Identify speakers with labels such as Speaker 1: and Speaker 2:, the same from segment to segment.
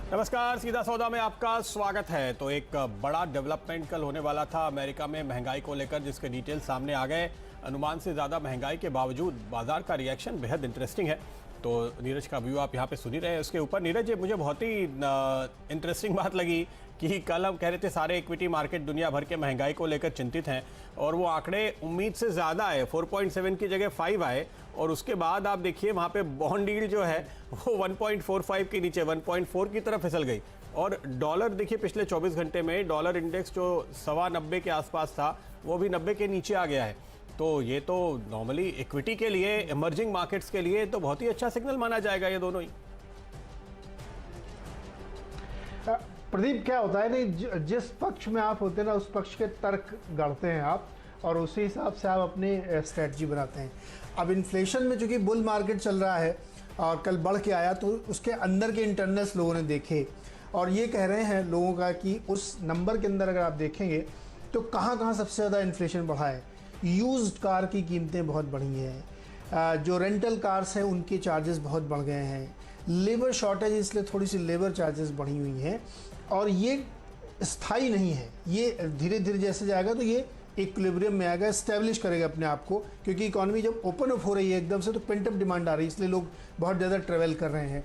Speaker 1: नमस्कार, सीधा सौदा में आपका स्वागत है। तो एक बड़ा डेवलपमेंट कल होने वाला था अमेरिका में महंगाई को लेकर, जिसके डिटेल सामने आ गए। अनुमान से ज़्यादा महंगाई के बावजूद बाजार का रिएक्शन बेहद इंटरेस्टिंग है। तो नीरज का व्यू आप यहाँ पे सुन ही रहे हैं। उसके ऊपर नीरज, ये मुझे बहुत ही इंटरेस्टिंग बात लगी कि कल हम कह रहे थे सारे इक्विटी मार्केट दुनिया भर के महंगाई को लेकर चिंतित हैं, और वो आंकड़े उम्मीद से ज़्यादा आए। 4.7 की जगह 5 आए, और उसके बाद आप देखिए वहाँ पे बॉन्ड यील्ड जो है वो 1.45 के नीचे 1.4 की तरफ फिसल गई। और डॉलर देखिए, पिछले 24 घंटे में डॉलर इंडेक्स जो 90 के आसपास था वो भी 90 के नीचे आ गया है। तो ये तो नॉर्मली इक्विटी के लिए, इमर्जिंग मार्केट्स के लिए तो बहुत ही अच्छा सिग्नल माना जाएगा ये दोनों ही।
Speaker 2: प्रदीप, क्या होता है नहीं, जिस पक्ष में आप होते हैं ना उस पक्ष के तर्क गढ़ते हैं आप, और उसी हिसाब से आप अपनी स्ट्रेटजी बनाते हैं। अब इन्फ्लेशन में चूंकि बुल मार्केट चल रहा है और कल बढ़ के आया, तो उसके अंदर के इंटरनल्स लोगों ने देखे और ये कह रहे हैं लोगों का कि उस नंबर के अंदर अगर आप देखेंगे तो कहाँ कहाँ सबसे ज़्यादा इन्फ्लेशन बढ़ा है। यूज्ड कार की कीमतें बहुत बढ़ी हैं, जो रेंटल कार्स हैं उनके चार्जेस बहुत बढ़ गए हैं, लेबर शॉर्टेज इसलिए थोड़ी सी लेबर चार्जेस बढ़ी हुई हैं, और ये स्थायी नहीं है। ये धीरे धीरे जैसे जाएगा तो ये इक्विलिब्रियम में आएगा, एस्टेब्लिश करेगा अपने आप को, क्योंकि इकॉनमी जब ओपन अप हो रही है एकदम से तो पेंट अप डिमांड आ रही है, इसलिए लोग बहुत ज़्यादा ट्रेवल कर रहे हैं।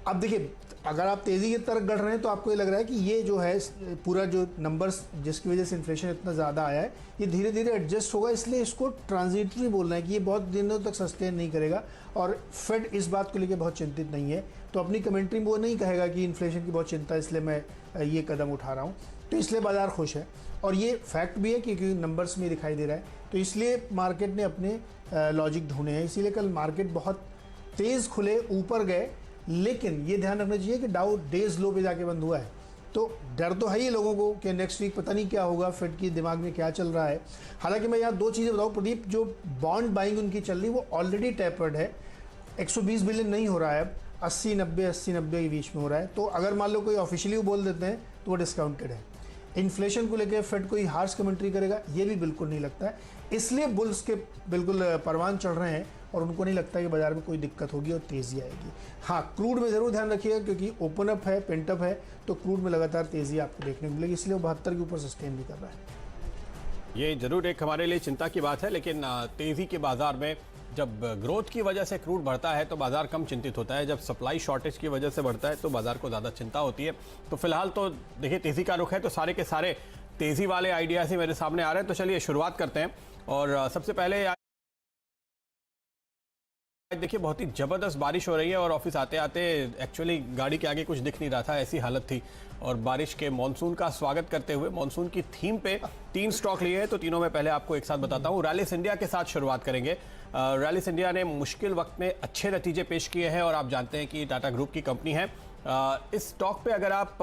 Speaker 2: अब देखिए, अगर आप तेज़ी की तरफ बढ़ रहे हैं तो आपको ये लग रहा है कि ये जो है पूरा जो नंबर्स जिसकी वजह से इन्फ्लेशन इतना ज़्यादा आया है ये धीरे धीरे एडजस्ट होगा, इसलिए इसको ट्रांजिटरी बोलना है कि ये बहुत दिनों तक सस्टेन नहीं करेगा। और फेड इस बात को लेकर बहुत चिंतित नहीं है, तो अपनी कमेंट्री में वो नहीं कहेगा कि इन्फ्लेशन की बहुत चिंता है इसलिए मैं ये कदम उठा रहा हूँ। तो इसलिए बाजार खुश है, और ये फैक्ट भी है क्योंकि नंबर्स में दिखाई दे रहा है। तो इसलिए मार्केट ने अपने लॉजिक ढूंढे हैं, इसीलिए कल मार्केट बहुत तेज़ खुले, ऊपर गए। लेकिन ये ध्यान रखना चाहिए कि डाउ डेज लो पे जाके बंद हुआ है, तो डर तो है ही लोगों को कि नेक्स्ट वीक पता नहीं क्या होगा, फेड की दिमाग में क्या चल रहा है। हालांकि मैं यहाँ दो चीज़ें बताऊँ प्रदीप, जो बॉन्ड बाइंग उनकी चल रही वो ऑलरेडी टेपर्ड है, 120 बिलियन नहीं हो रहा है, अब 80-90 के बीच में हो रहा है। तो अगर मान लो कोई ऑफिशियली बोल देते हैं तो वो डिस्काउंटेड है। इन्फ्लेशन को लेकर फेड कोई हार्श कमेंट्री करेगा ये भी बिल्कुल नहीं लगता है, इसलिए बुल्स के बिल्कुल परवान चढ़ रहे हैं और उनको नहीं लगता कि बाजार में कोई दिक्कत होगी और तेज़ी आएगी। हाँ, क्रूड में ज़रूर ध्यान रखिएगा क्योंकि ओपन अप है, पेंट अप है, तो क्रूड में लगातार तेज़ी आपको देखने को मिलेगी, इसलिए वो 72 के ऊपर सस्टेन भी कर रहा है।
Speaker 1: ये जरूर एक हमारे लिए चिंता की बात है, लेकिन तेज़ी के बाजार में जब ग्रोथ की वजह से क्रूड बढ़ता है तो बाजार कम चिंतित होता है, जब सप्लाई शॉर्टेज की वजह से बढ़ता है तो बाजार को ज़्यादा चिंता होती है। तो फिलहाल तो देखिए तेज़ी का रुख है, तो सारे के सारे तेज़ी वाले आइडियाज़ ही मेरे सामने आ रहे हैं। तो चलिए शुरुआत करते हैं, और सबसे पहले देखिए बहुत ही ज़बरदस्त बारिश हो रही है, और ऑफिस आते आते एक्चुअली गाड़ी के आगे कुछ दिख नहीं रहा था, ऐसी हालत थी। और बारिश के मॉनसून का स्वागत करते हुए मॉनसून की थीम पे 3 स्टॉक लिए हैं, तो तीनों में पहले आपको एक साथ बताता हूँ। रैलिस इंडिया के साथ शुरुआत करेंगे। रैलिस इंडिया ने मुश्किल वक्त में अच्छे नतीजे पेश किए हैं, और आप जानते हैं कि टाटा ग्रुप की कंपनी है। इस स्टॉक पे अगर आप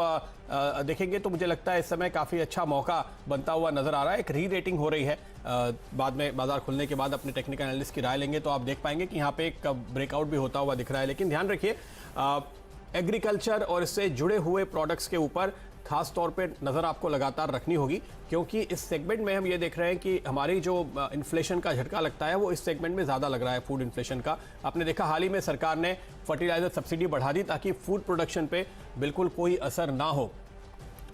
Speaker 1: देखेंगे तो मुझे लगता है इस समय काफ़ी अच्छा मौका बनता हुआ नज़र आ रहा है। एक री रेटिंग हो रही है, बाद में बाजार खुलने के बाद अपने टेक्निकल एनालिस्ट की राय लेंगे तो आप देख पाएंगे कि यहाँ पे एक ब्रेकआउट भी होता हुआ दिख रहा है। लेकिन ध्यान रखिए, एग्रीकल्चर और इससे जुड़े हुए प्रोडक्ट्स के ऊपर खास तौर पे नज़र आपको लगातार रखनी होगी, क्योंकि इस सेगमेंट में हम ये देख रहे हैं कि हमारी जो इन्फ्लेशन का झटका लगता है वो इस सेगमेंट में ज़्यादा लग रहा है, फूड इन्फ्लेशन का। आपने देखा हाल ही में सरकार ने फर्टिलाइजर सब्सिडी बढ़ा दी ताकि फूड प्रोडक्शन पे बिल्कुल कोई असर ना हो।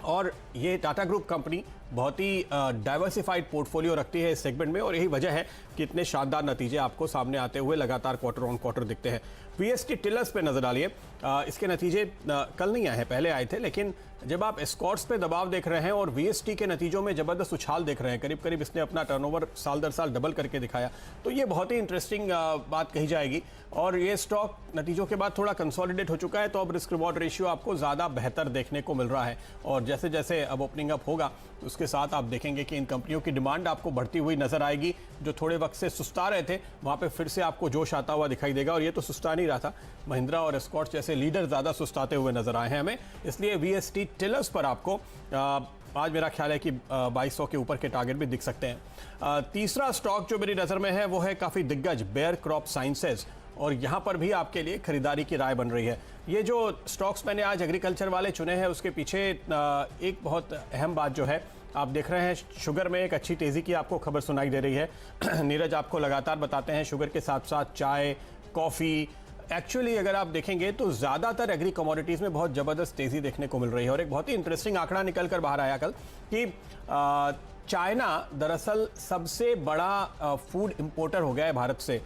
Speaker 1: और ये टाटा ग्रुप कंपनी बहुत ही डाइवर्सिफाइड पोर्टफोलियो रखती है इस सेगमेंट में, और यही वजह है कि इतने शानदार नतीजे आपको सामने आते हुए लगातार क्वार्टर ऑन क्वार्टर दिखते हैं। वीएसटी टिलर्स पे नजर डालिए, इसके नतीजे कल नहीं आए हैं, पहले आए थे, लेकिन जब आप एस्कॉर्ट्स पे दबाव देख रहे हैं और वीएसटी के नतीजों में जबरदस्त उछाल देख रहे हैं, करीब करीब इसने अपना टर्नओवर साल दर साल डबल करके दिखाया, तो ये बहुत ही इंटरेस्टिंग बात कही जाएगी। और ये स्टॉक नतीजों के बाद थोड़ा कंसोलिडेट हो चुका है, तो अब रिस्क रिवॉर्ड रेशियो आपको ज़्यादा बेहतर देखने को मिल रहा है। और जैसे जैसे अब ओपनिंग अप होगा उसके साथ आप देखेंगे कि इन कंपनियों की डिमांड आपको बढ़ती हुई नजर आएगी। जो थोड़े वक्त से सुस्ता रहे थे वहाँ पे फिर से आपको जोश आता हुआ दिखाई देगा, और ये तो सुस्ता नहीं रहा था, महिंद्रा और एस्कॉर्ट्स जैसे लीडर ज़्यादा सुस्ताते हुए नजर आए हैं हमें। इसलिए वीएसटी टिलर्स पर आपको आज मेरा ख्याल है कि 2200 के ऊपर के टारगेट भी दिख सकते हैं। तीसरा स्टॉक जो मेरी नज़र में है वो है काफ़ी दिग्गज बेयर क्रॉप साइंसेज, और यहाँ पर भी आपके लिए खरीदारी की राय बन रही है। ये जो स्टॉक्स मैंने आज एग्रीकल्चर वाले चुने हैं उसके पीछे एक बहुत अहम बात जो है, आप देख रहे हैं शुगर में एक अच्छी तेज़ी की आपको खबर सुनाई दे रही है। नीरज आपको लगातार बताते हैं शुगर के साथ साथ चाय, कॉफ़ी, एक्चुअली अगर आप देखेंगे तो ज़्यादातर एग्री कमोडिटीज़ में बहुत ज़बरदस्त तेज़ी देखने को मिल रही है और एक बहुत ही इंटरेस्टिंग आंकड़ा निकल कर बाहर आया कल कि चाइना दरअसल सबसे बड़ा फूड इंपोर्टर हो गया है भारत से।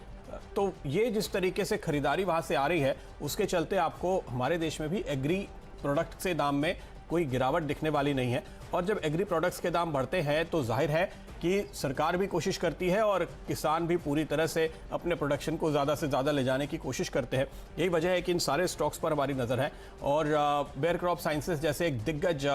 Speaker 1: तो ये जिस तरीके से खरीदारी वहाँ से आ रही है उसके चलते आपको हमारे देश में भी एग्री प्रोडक्ट से दाम में कोई गिरावट दिखने वाली नहीं है। और जब एग्री प्रोडक्ट्स के दाम बढ़ते हैं तो जाहिर है कि सरकार भी कोशिश करती है और किसान भी पूरी तरह से अपने प्रोडक्शन को ज़्यादा से ज़्यादा ले जाने की कोशिश करते हैं। यही वजह है कि इन सारे स्टॉक्स पर हमारी नज़र है और बेयर क्रॉप साइंसेस जैसे एक दिग्गज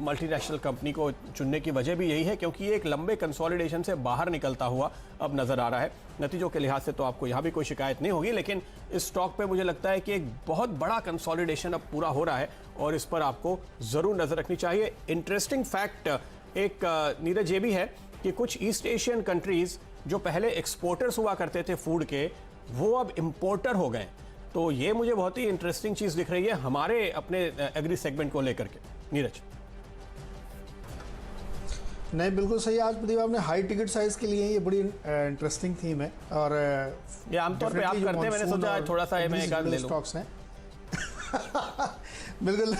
Speaker 1: मल्टीनेशनल कंपनी को चुनने की वजह भी यही है क्योंकि ये एक लंबे कंसोलिडेशन से बाहर निकलता हुआ अब नज़र आ रहा है। नतीजों के लिहाज से तो आपको यहाँ भी कोई शिकायत नहीं होगी, लेकिन इस स्टॉक पे मुझे लगता है कि एक बहुत बड़ा कंसोलिडेशन अब पूरा हो रहा है और इस पर आपको ज़रूर नज़र रखनी चाहिए। इंटरेस्टिंग फैक्ट एक नीरज ये भी है कि कुछ ईस्ट एशियन कंट्रीज़ जो पहले एक्सपोर्टर्स हुआ करते थे फूड के, वो अब इम्पोर्टर हो गए। तो ये मुझे बहुत ही इंटरेस्टिंग चीज़ दिख रही है हमारे अपने एग्री सेगमेंट को लेकर के। नीरज
Speaker 2: नहीं, बिल्कुल सही। आज प्रदीप आपने हाई टिकट साइज के लिए ये बड़ी इंटरेस्टिंग थीम है और
Speaker 1: ये आमतौर पे आप करते हैं, मैंने सोचा थोड़ा सा मैं एक आध ले लूं।
Speaker 2: स्टॉक्स हैं बिल्कुल,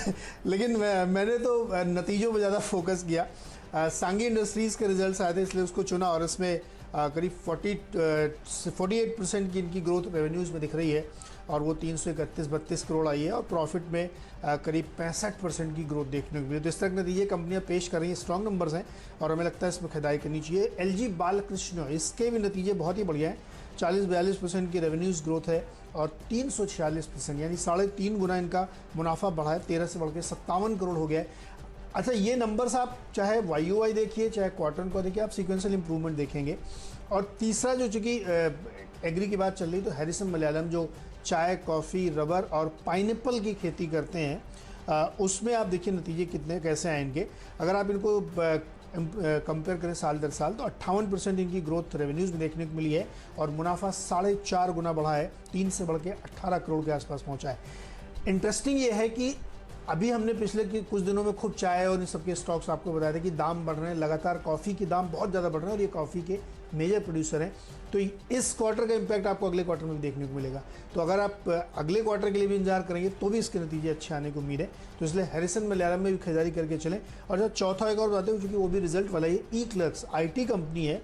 Speaker 2: लेकिन मैंने तो नतीजों पर ज़्यादा फोकस किया। सांगी इंडस्ट्रीज़ के रिजल्ट्स आए थे इसलिए उसको चुना और इसमें करीब 48% की इनकी ग्रोथ रेवेन्यूज़ में दिख रही है और वो 331-32 करोड़ आई है और प्रॉफिट में करीब 65% की ग्रोथ देखने को मिली। तो इस तरह के नतीजे कंपनियां पेश कर रही हैं, स्ट्रॉन्ग नंबर्स हैं और हमें लगता है इसमें खरीदारी करनी चाहिए। एलजी बालकृष्ण, इसके भी नतीजे बहुत ही बढ़िया हैं। 40-42% की रेवेन्यूज़ ग्रोथ है और 346% यानी 3.5 गुना इनका मुनाफा बढ़ा है, 13 से बढ़ के 57 करोड़ हो गया है। अच्छा, ये नंबर्स आप चाहे YOY देखिए चाहे क्वार्टर को देखिए, आप सीक्वेंशियल इंप्रूवमेंट देखेंगे। और तीसरा जो चूँकि एग्री की बात चल रही, तो हैरिसन मलयालम जो चाय, कॉफ़ी, रबर और पाइनएप्पल की खेती करते हैं, उसमें आप देखिए नतीजे कितने कैसे आए इनके। अगर आप इनको कंपेयर करें साल दर साल तो 58% इनकी ग्रोथ रेवेन्यूज़ में देखने को मिली है और मुनाफा 4.5 गुना बढ़ा है, 3 से बढ़ के 18 करोड़ के आसपास पहुंचा है। इंटरेस्टिंग ये है कि अभी हमने पिछले कुछ दिनों में खूब चाय और इन सबके स्टॉक्स आपको बताया था कि दाम बढ़ रहे हैं, लगातार कॉफ़ी के दाम बहुत ज़्यादा बढ़ रहे हैं और ये कॉफ़ी के मेजर प्रोड्यूसर हैं। तो इस क्वार्टर का इम्पैक्ट आपको अगले क्वार्टर में भी देखने को मिलेगा। तो अगर आप अगले क्वार्टर के लिए भी इंतजार करेंगे तो भी इसके नतीजे अच्छे आने को उम्मीद है। तो इसलिए हैरिसन मलयालम में भी खरीदारी करके चलें। और जब चौथा एक और बताते हैं क्योंकि वो भी रिजल्ट वाला है, ई-क्लर्क्स IT कंपनी है।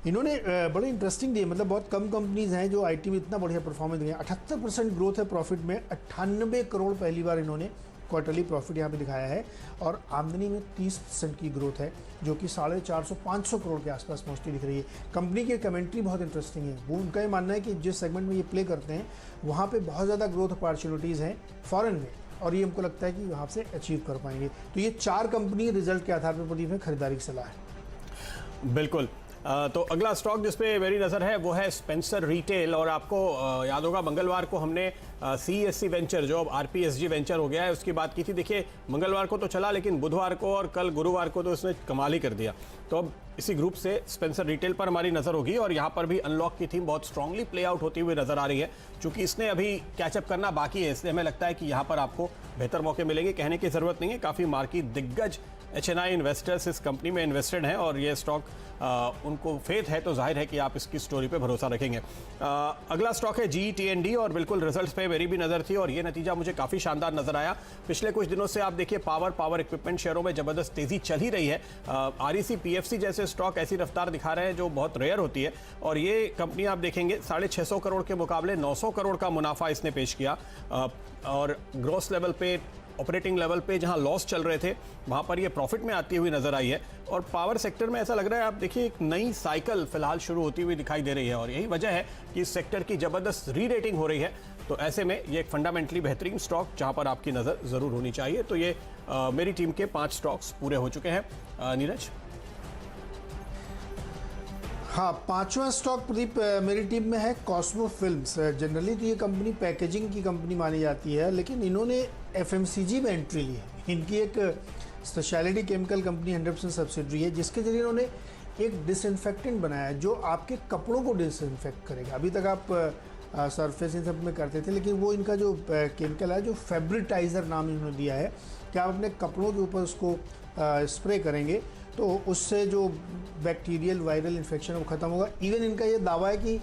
Speaker 2: इन्होंने बड़े इंटरेस्टिंग दिए, मतलब बहुत कम कंपनीज हैं जो IT में इतना बढ़िया परफॉर्मेंस दिए। 78% ग्रोथ है प्रॉफिट में, 98 करोड़ पहली बार इन्होंने क्वार्टरली प्रॉफिट यहाँ पे दिखाया है और आमदनी में 30% की ग्रोथ है जो कि 450-500 करोड़ के आसपास पहुँचती दिख रही है। कंपनी की कमेंट्री बहुत इंटरेस्टिंग है। वो उनका ये मानना है कि जिस सेगमेंट में ये प्ले करते हैं वहाँ पे बहुत ज़्यादा ग्रोथ अपॉर्चुनिटीज़ हैं फॉरेन में और ये हमको लगता है कि वहाँ से अचीव कर पाएंगे। तो ये 4 कंपनी रिजल्ट के आधार पर प्रदीप में खरीदारी की सलाह है।
Speaker 1: बिल्कुल। तो अगला स्टॉक जिस पे मेरी नज़र है वो है स्पेंसर रिटेल। और आपको याद होगा मंगलवार को हमने CESC वेंचर जो अब RPSG वेंचर हो गया है उसकी बात की थी। देखिए मंगलवार को तो चला लेकिन बुधवार को और कल गुरुवार को तो इसने कमाल ही कर दिया। तो अब इसी ग्रुप से स्पेंसर रिटेल पर हमारी नज़र होगी और यहाँ पर भी अनलॉक की थीम बहुत स्ट्रांगली प्ले आउट होती हुई नज़र आ रही है। चूँकि इसने अभी कैचअप करना बाकी है इसलिए हमें लगता है कि यहाँ पर आपको बेहतर मौके मिलेंगे। कहने की ज़रूरत नहीं है, काफ़ी मार्की दिग्गज HNI इन्वेस्टर्स इस कंपनी में इन्वेस्टेड हैं और ये स्टॉक उनको फेथ है तो जाहिर है कि आप इसकी स्टोरी पे भरोसा रखेंगे। अगला स्टॉक है GE T&D और बिल्कुल रिजल्ट्स पे मेरी भी नज़र थी और ये नतीजा मुझे काफ़ी शानदार नज़र आया। पिछले कुछ दिनों से आप देखिए पावर इक्विपमेंट शेयरों में ज़बरदस्त तेज़ी चल ही रही है। REC PFC जैसे स्टॉक ऐसी रफ्तार दिखा रहे हैं जो बहुत रेयर होती है और ये कंपनी आप देखेंगे 650 करोड़ के मुकाबले 900 करोड़ का मुनाफा इसने पेश किया और ग्रॉस लेवल पे, ऑपरेटिंग लेवल पे जहां लॉस चल रहे थे वहां पर ये प्रॉफिट में आती हुई नजर आई है। और पावर सेक्टर में ऐसा लग रहा है आप देखिए एक नई साइकिल फिलहाल शुरू होती हुई दिखाई दे रही है और यही वजह है कि इस सेक्टर की जबरदस्त री रेटिंग हो रही है। तो ऐसे में ये एक फंडामेंटली बेहतरीन स्टॉक जहां पर आपकी नज़र ज़रूर होनी चाहिए। तो ये मेरी टीम के 5 स्टॉक्स पूरे हो चुके हैं। नीरज?
Speaker 2: हाँ, 5वां स्टॉक प्रदीप मेरी टीम में है कॉस्मो फिल्म्स। जनरली तो ये कंपनी पैकेजिंग की कंपनी मानी जाती है लेकिन इन्होंने FMCG में एंट्री ली है। इनकी एक स्पेशलिटी केमिकल कंपनी 100% सब्सिडरी है जिसके जरिए इन्होंने एक डिसइंफेक्टेंट बनाया है जो आपके कपड़ों को डिसइंफेक्ट करेगा। अभी तक आप सरफेस इन सब में करते थे लेकिन वो इनका जो केमिकल है जो फेब्रिटाइज़र नाम इन्होंने दिया है कि आप अपने कपड़ों के ऊपर उसको स्प्रे करेंगे तो उससे जो बैक्टीरियल वायरल इन्फेक्शन है वो ख़त्म होगा। इवन इनका ये दावा है कि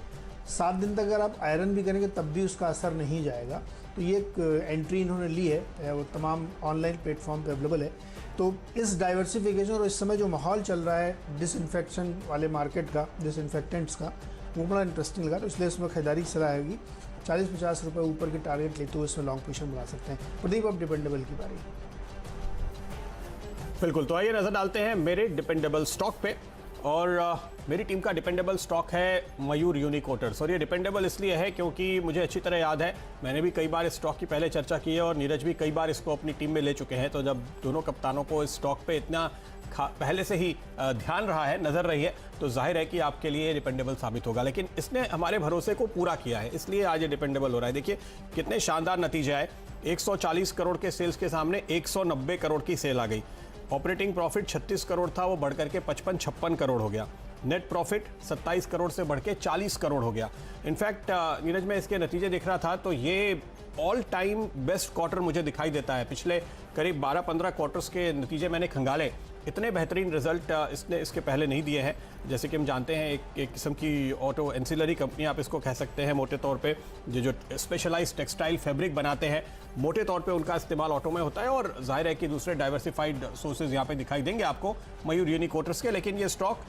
Speaker 2: 7 दिन तक अगर आप आयरन भी करेंगे तब भी उसका असर नहीं जाएगा। तो ये एक एंट्री इन्होंने ली है, वो तमाम ऑनलाइन प्लेटफॉर्म पे अवेलेबल है। तो इस डाइवर्सिफिकेशन और इस समय जो माहौल चल रहा है डिसइंफेक्शन वाले मार्केट का, डिसइंफेक्टेंट्स का, वो बड़ा इंटरेस्टिंग लगा। तो इसलिए इसमें खरीदारी की सलाह होगी। 40-50 रुपये ऊपर के टारगेट लेते हुए इसमें लॉन्ग पोजीशन बना सकते हैं। प्रदीप, अब डिपेंडेबल की बारी।
Speaker 1: बिल्कुल, तो आइए नजर डालते हैं मेरे डिपेंडेबल स्टॉक पे। और मेरी टीम का डिपेंडेबल स्टॉक है मयूर यूनिकोटर्स। और ये डिपेंडेबल इसलिए है क्योंकि मुझे अच्छी तरह याद है, मैंने भी कई बार इस स्टॉक की पहले चर्चा की है और नीरज भी कई बार इसको अपनी टीम में ले चुके हैं। तो जब दोनों कप्तानों को इस स्टॉक पे इतना पहले से ही ध्यान रहा है, नज़र रही है, तो जाहिर है कि आपके लिए डिपेंडेबल साबित होगा। लेकिन इसने हमारे भरोसे को पूरा किया है, इसलिए आज ये डिपेंडेबल हो रहा है। देखिए कितने शानदार नतीजे आए। 140 करोड़ के सेल्स के सामने 190 करोड़ की सेल आ गई। ऑपरेटिंग प्रॉफिट 36 करोड़ था, वो बढ़कर के 55-56 करोड़ हो गया। नेट प्रॉफिट 27 करोड़ से बढ़ के 40 करोड़ हो गया। इनफैक्ट नीरज में इसके नतीजे देख रहा था तो ये ऑल टाइम बेस्ट क्वार्टर मुझे दिखाई देता है। पिछले करीब 12-15 क्वार्टर्स के नतीजे मैंने खंगाले, इतने बेहतरीन रिजल्ट इसने इसके पहले नहीं दिए हैं। जैसे कि हम जानते हैं एक किस्म की ऑटो एंसिलरी कंपनी आप इसको कह सकते हैं मोटे तौर पे, जो स्पेशलाइज्ड टेक्सटाइल फैब्रिक बनाते हैं, मोटे तौर पे उनका इस्तेमाल ऑटो में होता है। और जाहिर है कि दूसरे डाइवर्सिफाइड सोर्सेज यहाँ पे दिखाई देंगे आपको मयूर यूनिकोटर्स के। लेकिन ये स्टॉक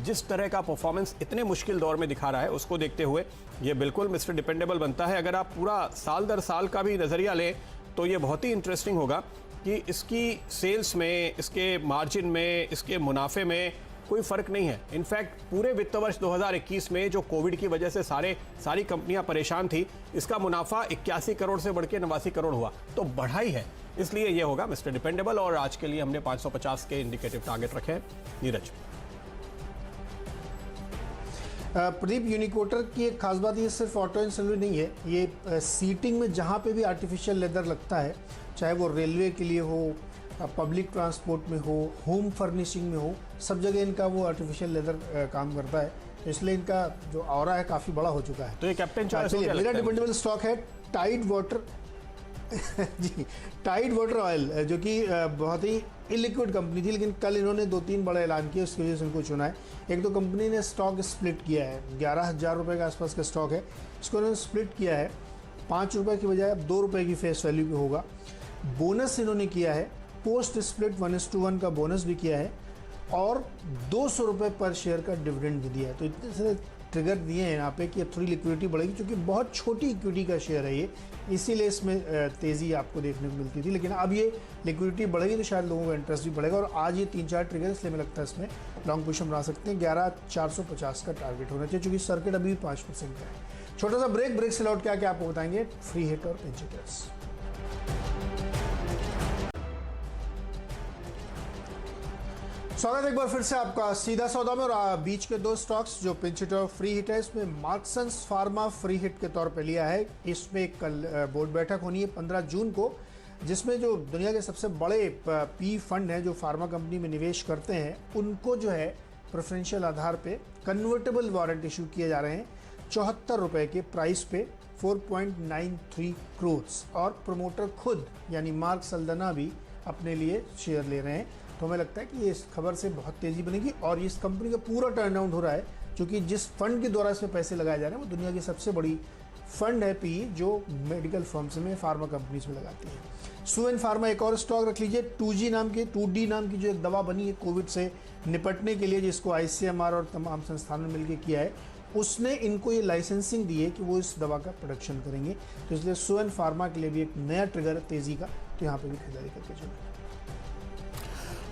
Speaker 1: जिस तरह का परफॉर्मेंस इतने मुश्किल दौर में दिखा रहा है, उसको देखते हुए ये बिल्कुल मिस्टर डिपेंडेबल बनता है। अगर आप पूरा साल दर साल का भी नज़रिया लें तो ये बहुत ही इंटरेस्टिंग होगा कि इसकी सेल्स में, इसके मार्जिन में, इसके मुनाफे में कोई फ़र्क नहीं है। इनफैक्ट पूरे वित्त वर्ष 2021 में जो कोविड की वजह से सारी कंपनियां परेशान थी, इसका मुनाफा 81 करोड़ से बढ़ के 89 करोड़ हुआ, तो बढ़ाई है। इसलिए ये होगा मिस्टर डिपेंडेबल। और आज के लिए हमने 550 के इंडिकेटिव टारगेट रखे हैं। नीरज।
Speaker 2: प्रदीप, यूनिकोटर की एक खास बात ये सिर्फ ऑटो एंसिलरी नहीं है, ये सीटिंग में जहाँ पे भी आर्टिफिशियल लेदर लगता है, चाहे वो रेलवे के लिए हो, पब्लिक ट्रांसपोर्ट में हो, होम फर्निशिंग में हो, सब जगह इनका वो आर्टिफिशियल लेदर काम करता है। तो इसलिए इनका जो ऑरा है काफ़ी बड़ा हो चुका है।
Speaker 1: तो ये कैप्टन चॉइस हो गया।
Speaker 2: मेरा डिपेंडेबल स्टॉक है टाइड वाटर जी, टाइड वाटर ऑयल, जो कि बहुत ही इलिक्विड कंपनी थी, लेकिन कल इन्होंने 2-3 बड़ा ऐलान किया, उसकी वजह से उनको चुना है। एक तो कंपनी ने स्टॉक स्प्लिट किया है, 11,000 रुपये के आसपास का स्टॉक है, इसको इन्होंने स्प्लिट किया है। 5 रुपये की बजाय अब 2 रुपये की फेस वैल्यू पे होगा। बोनस इन्होंने किया है, पोस्ट स्प्लिट 1:1 का बोनस भी किया है और 200 रुपये पर शेयर का डिविडेंड भी दिया है। तो इतने सारे ट्रिगर दिए हैं यहाँ पे कि अब थोड़ी लिक्विडिटी बढ़ेगी, क्योंकि बहुत छोटी इक्विटी का शेयर है ये, इसीलिए इसमें तेज़ी आपको देखने को मिलती थी। लेकिन अब ये लिक्विडिटी बढ़ेगी तो शायद लोगों का इंटरेस्ट भी बढ़ेगा। और आज ये 3-4 ट्रिगर, इसलिए मुझे लगता है इसमें लॉन्ग पोजीशन बना सकते हैं। 11,450 का टारगेट होना चाहिए, चूँकि सर्किट अभी 5% का है। छोटा सा ब्रेक से लौट के आके आपको बताएंगे फ्री हिट और पिंच हिटर्स। स्वागत एक बार फिर से आपका सीधा सौदा में। और बीच के 2 स्टॉक्स जो पिंच हिट और फ्री हिट है, इसमें मार्क्संस फार्मा फ्री हिट के तौर पे लिया है। इसमें कल बोर्ड बैठक होनी है 15 जून को, जिसमें जो दुनिया के सबसे बड़े पी फंड हैं जो फार्मा कंपनी में निवेश करते हैं, उनको जो है प्रेफरेंशियल आधार पे कन्वर्टेबल वारंट इशू किए जा रहे हैं 74 रुपये के प्राइस पे 4.93 करोड़। और प्रमोटर खुद यानी मार्क सल्दना भी अपने लिए शेयर ले रहे हैं। तो हमें लगता है कि ये इस खबर से बहुत तेज़ी बनेगी और इस कंपनी का पूरा टर्न अराउंड हो रहा है, क्योंकि जिस फंड के द्वारा इसमें पैसे लगाए जा रहे हैं वो दुनिया की सबसे बड़ी फंड है पी, जो मेडिकल फर्म्स में, फार्मा कंपनीज में लगाती है। सुवेन फार्मा एक और स्टॉक रख लीजिए। 2G नाम की 2D नाम की जो एक दवा बनी है कोविड से निपटने के लिए, जिसको ICMR और तमाम संस्थानों ने मिलकर किया है, उसने इनको ये लाइसेंसिंग दी है कि वो इस दवा का प्रोडक्शन करेंगे। तो इसलिए सुवेन फार्मा के लिए भी एक नया ट्रिगर तेज़ी का, तो यहाँ पर भी खरीदारी करके चलो।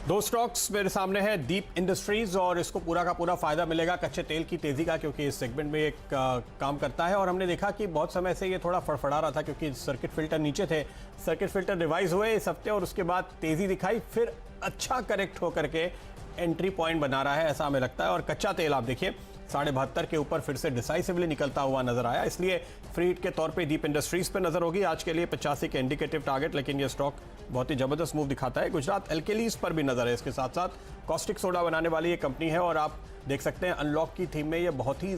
Speaker 1: 2 स्टॉक्स मेरे सामने है, दीप इंडस्ट्रीज, और इसको पूरा का पूरा फायदा मिलेगा कच्चे तेल की तेजी का, क्योंकि इस सेगमेंट में एक काम करता है। और हमने देखा कि बहुत समय से ये थोड़ा फड़फड़ा रहा था, क्योंकि सर्किट फिल्टर नीचे थे। सर्किट फिल्टर रिवाइज हुए इस हफ्ते और उसके बाद तेजी दिखाई, फिर अच्छा करेक्ट होकर के एंट्री पॉइंट बना रहा है, ऐसा हमें लगता है। और कच्चा तेल आप देखिए 72.5 के ऊपर फिर से डिसाइसिवली निकलता हुआ नजर आया, इसलिए फ्री हिट के तौर पे दीप इंडस्ट्रीज पे नजर होगी। आज के लिए 85 के इंडिकेटिव टारगेट, लेकिन ये स्टॉक बहुत ही जबरदस्त मूव दिखाता है। गुजरात एल्केलीज पर भी नजर है। इसके साथ साथ कॉस्टिक सोडा बनाने वाली ये कंपनी है और आप देख सकते हैं अनलॉक की थीम में ये बहुत ही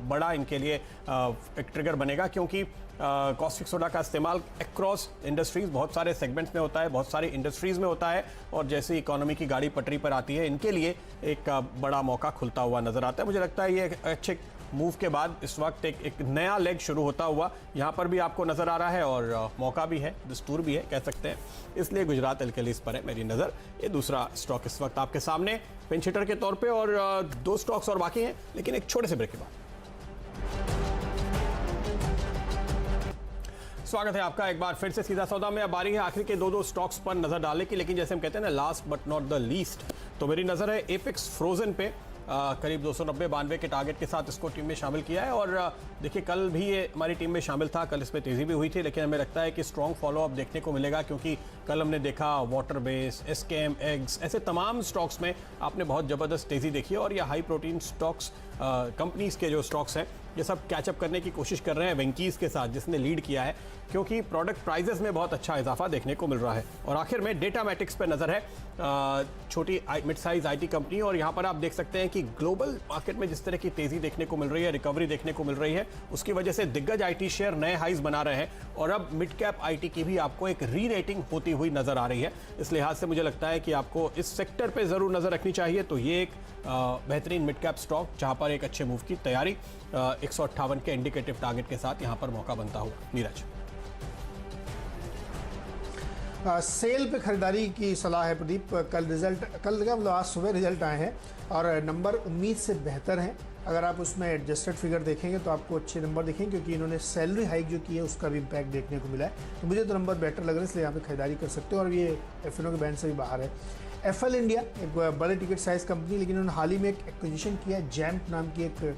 Speaker 1: बड़ा इनके लिए एक ट्रिगर बनेगा, क्योंकि कॉस्टिक सोडा का इस्तेमाल अक्रॉस इंडस्ट्रीज बहुत सारे सेगमेंट्स में होता है, बहुत सारी इंडस्ट्रीज में होता है। और जैसे इकोनॉमी की गाड़ी पटरी पर आती है, इनके लिए एक बड़ा मौका खुलता हुआ नजर आता है। मुझे लगता है ये अच्छे मूव के बाद इस वक्त एक नया लेग शुरू होता हुआ यहाँ पर भी आपको नजर आ रहा है और मौका भी है, दस्तूर भी है कह सकते हैं, इसलिए गुजरात एल्केलीज पर है मेरी नज़र। ये दूसरा स्टॉक इस वक्त आपके सामने पिंच हिटर के तौर पे और 2 स्टॉक्स और बाकी हैं, लेकिन एक छोटे से ब्रेक के बाद। स्वागत है आपका एक बार फिर से सीधा सौदा में। अब बारी है आखिर के 2 स्टॉक्स पर नजर डालने की, लेकिन जैसे हम कहते हैं ना last but not the least, तो मेरी नजर है एपेक्स फ्रोजन पे। करीब 290-92 के टारगेट के साथ इसको टीम में शामिल किया है और देखिए कल भी ये हमारी टीम में शामिल था, कल इसमें तेज़ी भी हुई थी, लेकिन हमें लगता है कि स्ट्रॉन्ग फॉलोअप देखने को मिलेगा क्योंकि कल हमने देखा वाटर बेस, एसकेएम, एग्स, ऐसे तमाम स्टॉक्स में आपने बहुत ज़बरदस्त तेज़ी देखी है और ये हाई प्रोटीन स्टॉक्स कंपनीज़ के जो स्टॉक्स हैं ये सब कैचअप करने की कोशिश कर रहे हैं वेंकीज़ के साथ, जिसने लीड किया है क्योंकि प्रोडक्ट प्राइजेस में बहुत अच्छा इजाफा देखने को मिल रहा है। और आखिर में डेटामेटिक्स पे नज़र है, छोटी मिड साइज आईटी कंपनी, और यहाँ पर आप देख सकते हैं कि ग्लोबल मार्केट में जिस तरह की तेज़ी देखने को मिल रही है, रिकवरी देखने को मिल रही है, उसकी वजह से दिग्गज आईटी शेयर नए हाइज बना रहे हैं और अब मिड कैप आईटी की भी आपको एक री रेटिंग होती हुई नज़र आ रही है। इस लिहाज से मुझे लगता है कि आपको इस सेक्टर पर ज़रूर नज़र रखनी चाहिए। तो ये एक बेहतरीन मिड कैप स्टॉक जहाँ पर एक अच्छे मूव की तैयारी 158 के इंडिकेटिव टारगेट के साथ यहाँ पर मौका बनता हुआ। नीरज,
Speaker 2: सेल पे खरीदारी की सलाह है प्रदीप। कल क्या मतलब आज सुबह रिजल्ट आए हैं और नंबर उम्मीद से बेहतर हैं। अगर आप उसमें एडजस्टेड फिगर देखेंगे तो आपको अच्छे नंबर दिखेंगे क्योंकि इन्होंने सैलरी हाइक जो की है उसका भी इम्पैक्ट देखने को मिला है। तो मुझे तो नंबर बेटर लग रहे हैं, इसलिए यहाँ पे खरीदारी कर सकते हो और ये एफएनओ के बैंड से भी बाहर है। एफएल इंडिया एक बड़े टिकट साइज कंपनी, लेकिन उन्होंने हाल ही में एक एक्विजिशन किया है जैम्प नाम की एक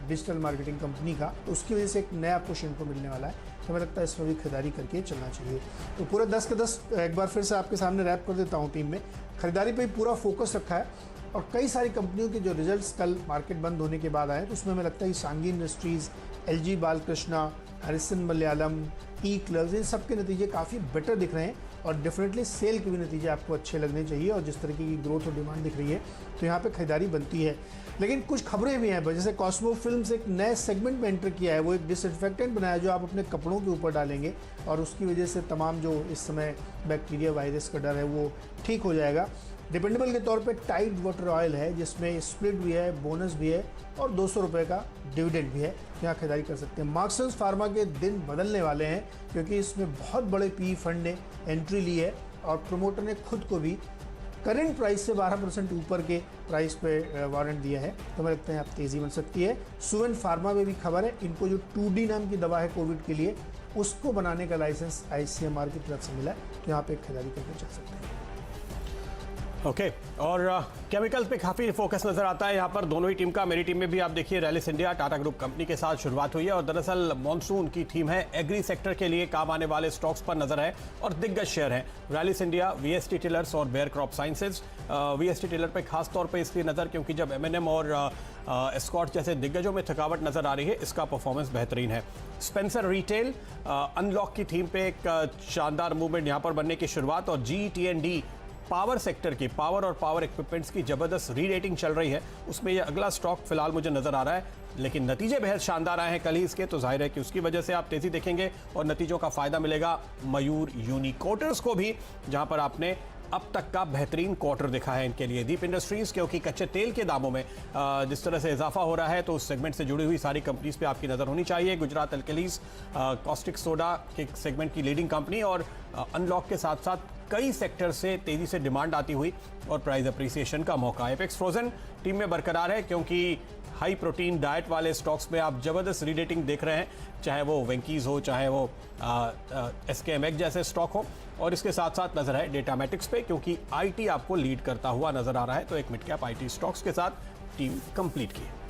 Speaker 2: डिजिटल मार्केटिंग कंपनी का, तो उसकी वजह से एक नया पुश इनको मिलने वाला है। तो हमें लगता है इसमें भी खरीदारी करके चलना चाहिए। तो पूरे 10 के 10 एक बार फिर से आपके सामने रैप कर देता हूँ। टीम में खरीदारी पे पूरा फोकस रखा है और कई सारी कंपनियों के जो रिजल्ट्स कल मार्केट बंद होने के बाद आए तो उसमें हमें लगता है कि Sanghi industries, LG Balakrishna, Harrison Malayalam, E clubs, इन सब के नतीजे काफ़ी बेटर दिख रहे हैं और डेफिनेटली सेल के भी नतीजे आपको अच्छे लगने चाहिए और जिस तरीके की ग्रोथ और डिमांड दिख रही है तो यहाँ पे खरीदारी बनती है। लेकिन कुछ खबरें भी हैं, जैसे कॉस्मो फिल्म्स एक नए सेगमेंट में एंटर किया है, वो एक डिसइंफेक्टेंट बनाया जो आप अपने कपड़ों के ऊपर डालेंगे और उसकी वजह से तमाम जो इस समय बैक्टीरिया वायरस का डर है वो ठीक हो जाएगा। डिपेंडेबल के तौर पे टाइड वाटर ऑयल है जिसमें स्प्लिट भी है, बोनस भी है और 200 रुपये का डिविडेंड भी है, यहाँ खरीदारी कर सकते हैं। मार्क्सन्स फार्मा के दिन बदलने वाले हैं क्योंकि इसमें बहुत बड़े पी फंड ने एंट्री ली है और प्रमोटर ने खुद को भी करेंट प्राइस से 12% ऊपर के प्राइस पे वारंट दिया है। तो हमें लगता है आप तेज़ी बन सकती है। सुवेन फार्मा में भी खबर है, इनको जो 2D नाम की दवा है कोविड के लिए उसको बनाने का लाइसेंस ICMR की तरफ से मिला है, तो यहाँ पे खरीदारी करके चल सकते हैं।
Speaker 1: ओके और केमिकल्स पे काफ़ी फोकस नज़र आता है यहाँ पर दोनों ही टीम का। मेरी टीम में भी आप देखिए Rallis India Tata group company के साथ शुरुआत हुई है और दरअसल मॉनसून की थीम है एग्री सेक्टर के लिए काम आने वाले स्टॉक्स पर नजर है और दिग्गज शेयर हैं रैलिस इंडिया, VST टिलर्स और Bayer crop sciences. VST Tiller पे खास तौर पे इसलिए नज़र क्योंकि जब M&M और एस्कॉट जैसे दिग्गजों में थकावट नजर आ रही है इसका परफॉर्मेंस बेहतरीन है। स्पेंसर रिटेल अनलॉक की थीम पे एक शानदार मूवमेंट यहाँ पर बनने की शुरुआत और GT&D पावर सेक्टर की, पावर और पावर इक्विपमेंट्स की जबरदस्त री रेटिंग चल रही है, उसमें यह अगला स्टॉक फिलहाल मुझे नजर आ रहा है। लेकिन नतीजे बेहद शानदार आए हैं कल ही इसके, तो जाहिर है कि उसकी वजह से आप तेजी देखेंगे और नतीजों का फायदा मिलेगा मयूर यूनिकोटर्स को भी, जहां पर आपने अब तक का बेहतरीन क्वार्टर देखा है इनके लिए। दीप इंडस्ट्रीज, क्योंकि कच्चे तेल के दामों में जिस तरह से इजाफा हो रहा है तो उस सेगमेंट से जुड़ी हुई सारी कंपनीज पे आपकी नज़र होनी चाहिए। गुजरात एल्केलीज कॉस्टिक सोडा के सेगमेंट की लीडिंग कंपनी और अनलॉक के साथ साथ कई सेक्टर से तेजी से डिमांड आती हुई और प्राइस अप्रिसिएशन का मौका। एपेक्स फ्रोजन टीम में बरकरार है क्योंकि हाई प्रोटीन डाइट वाले स्टॉक्स में आप जबरदस्त रीडेटिंग देख रहे हैं, चाहे वो वेंकीज हो, चाहे वो SKMX जैसे स्टॉक हो, और इसके साथ साथ नजर है डेटामेटिक्स पे क्योंकि IT आपको लीड करता हुआ नजर आ रहा है। तो एक मिड कैप IT स्टॉक्स के साथ टीम कंप्लीट की है।